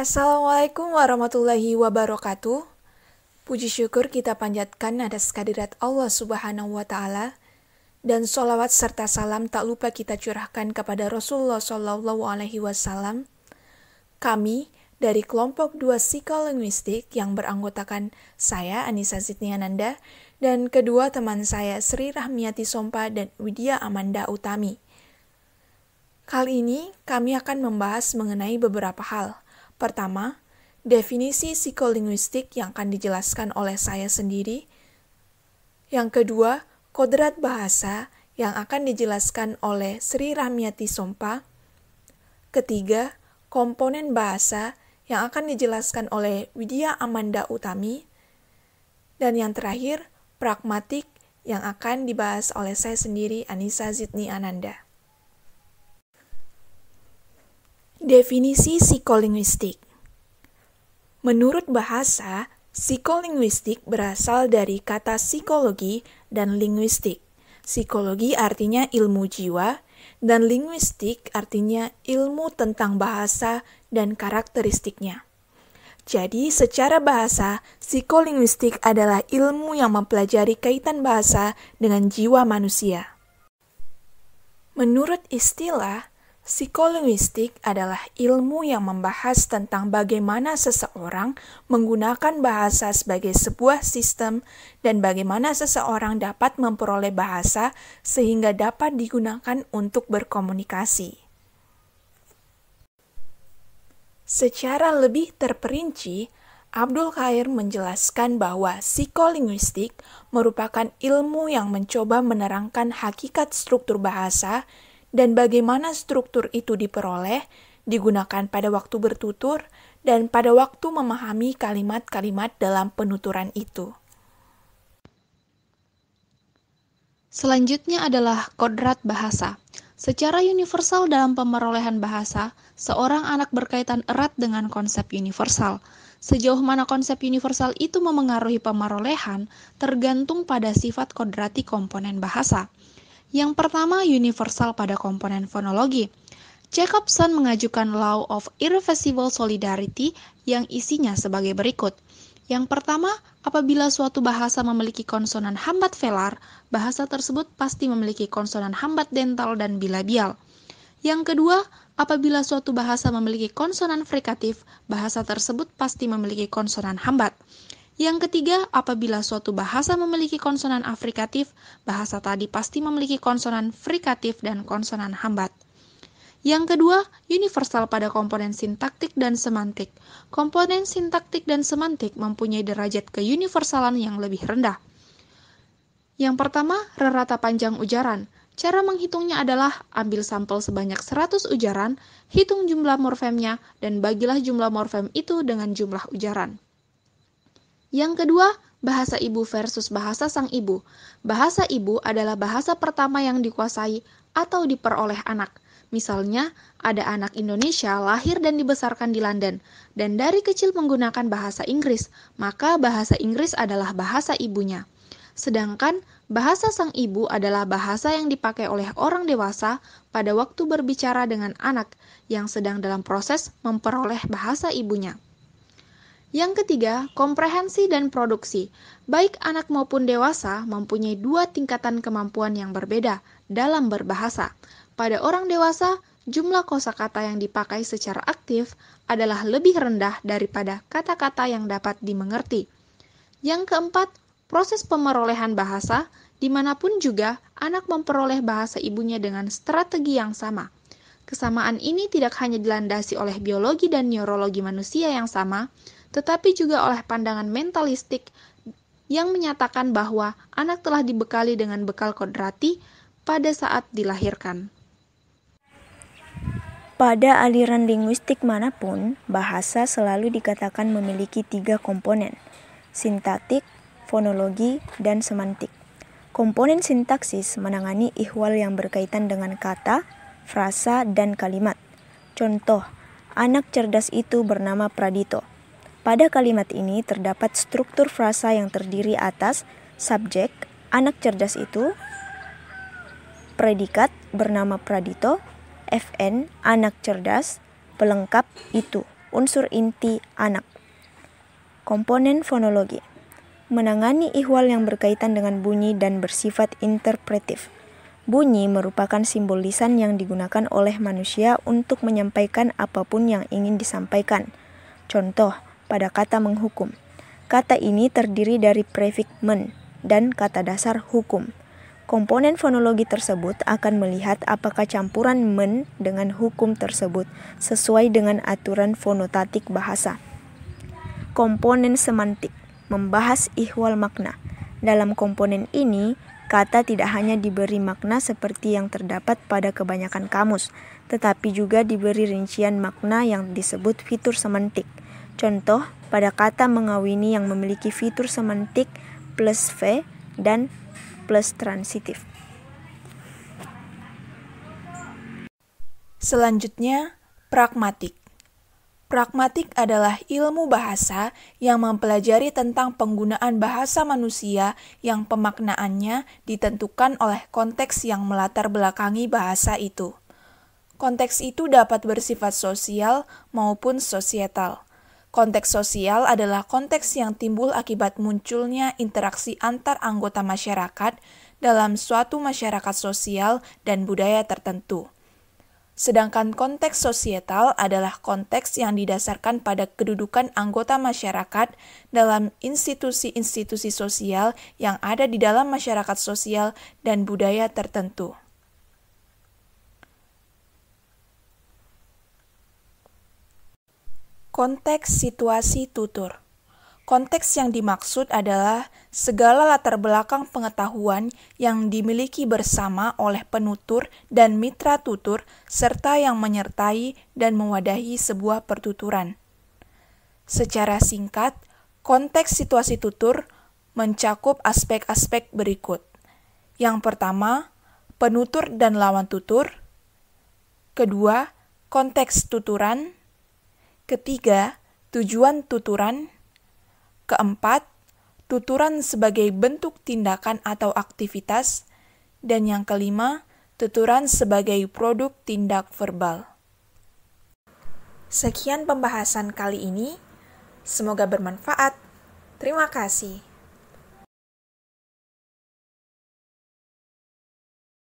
Assalamualaikum warahmatullahi wabarakatuh. Puji syukur kita panjatkan atas kehadirat Allah Subhanahu wa Ta'ala, dan sholawat serta salam tak lupa kita curahkan kepada Rasulullah Shallallahu Alaihi Wasallam. Kami dari kelompok 2 psikolinguistik yang beranggotakan saya Anissa Zidni Ananda dan kedua teman saya Sri Rahmiati Sompa dan Widya Amanda Utami. Kali ini kami akan membahas mengenai beberapa hal. Pertama, definisi psikolinguistik yang akan dijelaskan oleh saya sendiri. Yang kedua, kodrat bahasa yang akan dijelaskan oleh Sri Rahmiati Sompa. Ketiga, komponen bahasa yang akan dijelaskan oleh Widya Amanda Utami. Dan yang terakhir, pragmatik yang akan dibahas oleh saya sendiri Anissa Zidni Ananda. Definisi psikolinguistik. Menurut bahasa, psikolinguistik berasal dari kata psikologi dan linguistik. Psikologi artinya ilmu jiwa, dan linguistik artinya ilmu tentang bahasa dan karakteristiknya. Jadi, secara bahasa, psikolinguistik adalah ilmu yang mempelajari kaitan bahasa dengan jiwa manusia. Menurut istilah, psikolinguistik adalah ilmu yang membahas tentang bagaimana seseorang menggunakan bahasa sebagai sebuah sistem dan bagaimana seseorang dapat memperoleh bahasa sehingga dapat digunakan untuk berkomunikasi. Secara lebih terperinci, Abdul Khair menjelaskan bahwa psikolinguistik merupakan ilmu yang mencoba menerangkan hakikat struktur bahasa dan bagaimana struktur itu diperoleh, digunakan pada waktu bertutur, dan pada waktu memahami kalimat-kalimat dalam penuturan itu. Selanjutnya adalah kodrat bahasa. Secara universal dalam pemerolehan bahasa, seorang anak berkaitan erat dengan konsep universal. Sejauh mana konsep universal itu memengaruhi pemerolehan, tergantung pada sifat kodrati komponen bahasa. Yang pertama, universal pada komponen fonologi. Jacobson mengajukan Law of Irreversible Solidarity yang isinya sebagai berikut. Yang pertama, apabila suatu bahasa memiliki konsonan hambat velar, bahasa tersebut pasti memiliki konsonan hambat dental dan bilabial. Yang kedua, apabila suatu bahasa memiliki konsonan frikatif, bahasa tersebut pasti memiliki konsonan hambat. Yang ketiga, apabila suatu bahasa memiliki konsonan afrikatif, bahasa tadi pasti memiliki konsonan frikatif dan konsonan hambat. Yang kedua, universal pada komponen sintaktik dan semantik. Komponen sintaktik dan semantik mempunyai derajat keuniversalan yang lebih rendah. Yang pertama, rerata panjang ujaran. Cara menghitungnya adalah ambil sampel sebanyak 100 ujaran, hitung jumlah morfemnya, dan bagilah jumlah morfem itu dengan jumlah ujaran. Yang kedua, bahasa ibu versus bahasa sang ibu. Bahasa ibu adalah bahasa pertama yang dikuasai atau diperoleh anak. Misalnya, ada anak Indonesia lahir dan dibesarkan di London, dan dari kecil menggunakan bahasa Inggris, maka bahasa Inggris adalah bahasa ibunya. Sedangkan, bahasa sang ibu adalah bahasa yang dipakai oleh orang dewasa pada waktu berbicara dengan anak yang sedang dalam proses memperoleh bahasa ibunya. Yang ketiga, komprehensi dan produksi. Baik anak maupun dewasa mempunyai dua tingkatan kemampuan yang berbeda dalam berbahasa. Pada orang dewasa, jumlah kosakata yang dipakai secara aktif adalah lebih rendah daripada kata-kata yang dapat dimengerti. Yang keempat, proses pemerolehan bahasa, dimanapun juga anak memperoleh bahasa ibunya dengan strategi yang sama. Kesamaan ini tidak hanya dilandasi oleh biologi dan neurologi manusia yang sama, tetapi juga oleh pandangan mentalistik yang menyatakan bahwa anak telah dibekali dengan bekal kodrati pada saat dilahirkan. Pada aliran linguistik manapun, bahasa selalu dikatakan memiliki 3 komponen, sintaktik, fonologi, dan semantik. Komponen sintaksis menangani ihwal yang berkaitan dengan kata, frasa, dan kalimat. Contoh, anak cerdas itu bernama Pradito. Pada kalimat ini terdapat struktur frasa yang terdiri atas subjek, anak cerdas itu, predikat bernama Pradito, FN, anak cerdas, pelengkap itu. unsur inti anak. Komponen fonologi menangani ihwal yang berkaitan dengan bunyi dan bersifat interpretif. Bunyi merupakan simbol lisan yang digunakan oleh manusia untuk menyampaikan apapun yang ingin disampaikan. Contoh, pada kata menghukum. Kata ini terdiri dari prefiks men dan kata dasar hukum. Komponen fonologi tersebut akan melihat apakah campuran men dengan hukum tersebut sesuai dengan aturan fonotatik bahasa. Komponen semantik membahas ihwal makna. Dalam komponen ini, kata tidak hanya diberi makna seperti yang terdapat pada kebanyakan kamus, tetapi juga diberi rincian makna yang disebut fitur semantik. Contoh, pada kata mengawini yang memiliki fitur semantik plus V dan plus transitif. Selanjutnya, pragmatik. Pragmatik adalah ilmu bahasa yang mempelajari tentang penggunaan bahasa manusia yang pemaknaannya ditentukan oleh konteks yang melatar belakangi bahasa itu. Konteks itu dapat bersifat sosial maupun sosietal. Konteks sosial adalah konteks yang timbul akibat munculnya interaksi antar anggota masyarakat dalam suatu masyarakat sosial dan budaya tertentu. Sedangkan konteks sosietal adalah konteks yang didasarkan pada kedudukan anggota masyarakat dalam institusi-institusi sosial yang ada di dalam masyarakat sosial dan budaya tertentu. Konteks situasi tutur. Konteks yang dimaksud adalah segala latar belakang pengetahuan yang dimiliki bersama oleh penutur dan mitra tutur serta yang menyertai dan mewadahi sebuah pertuturan. Secara singkat, konteks situasi tutur mencakup aspek-aspek berikut. Yang pertama, penutur dan lawan tutur. Kedua, konteks tuturan. Ketiga, tujuan tuturan. Keempat, tuturan sebagai bentuk tindakan atau aktivitas. Dan yang kelima, tuturan sebagai produk tindak verbal. Sekian pembahasan kali ini. Semoga bermanfaat. Terima kasih.